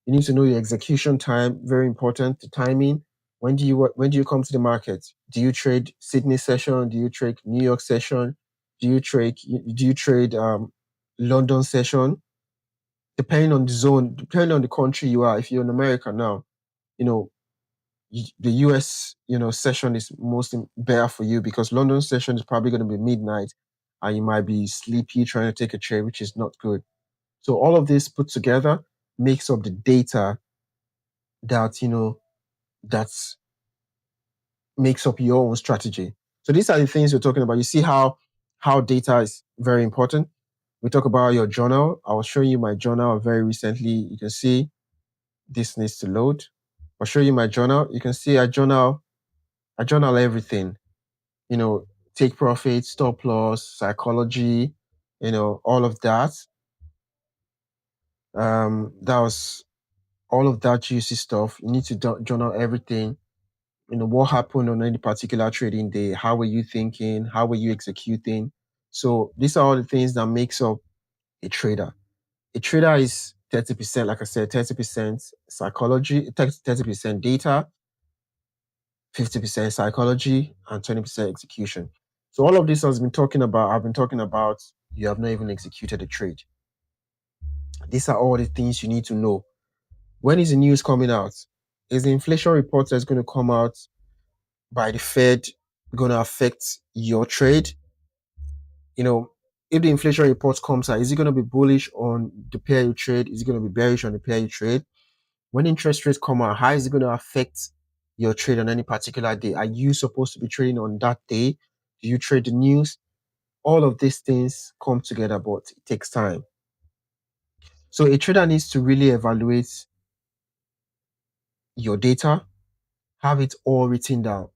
You need to know your execution time, very important. The timing. When do you come to the market? Do you trade Sydney session? Do you trade New York session? Do you trade London session? Depending on the zone, depending on the country you are. If you're in America now, you know the US session is better for you because London session is probably going to be midnight, and you might be sleepy trying to take a trade, which is not good. So all of this put together makes up the data that that makes up your own strategy. So these are the things we're talking about. You see how data is very important. We talk about your journal. I was showing you my journal very recently. You can see this needs to load. I'll show you my journal. You can see I journal everything. You know, take profit, stop loss, psychology, all of that. That was all of that juicy stuff. You need to journal everything. What happened on any particular trading day, how were you thinking, how were you executing. So these are all the things that makes up a trader. A trader is 30%, like I said, 30% psychology, 30% data, 50% psychology, and 20% execution. So all of this I've been talking about, you have not even executed a trade. These are all the things you need to know. When is the news coming out? Is the inflation report that's going to come out by the Fed going to affect your trade? If the inflation report comes out, is it going to be bullish on the pair you trade? Is it going to be bearish on the pair you trade? When interest rates come out, how is it going to affect your trade on any particular day? Are you supposed to be trading on that day? Do you trade the news? All of these things come together, but it takes time. So a trader needs to really evaluate your data, have it all written down.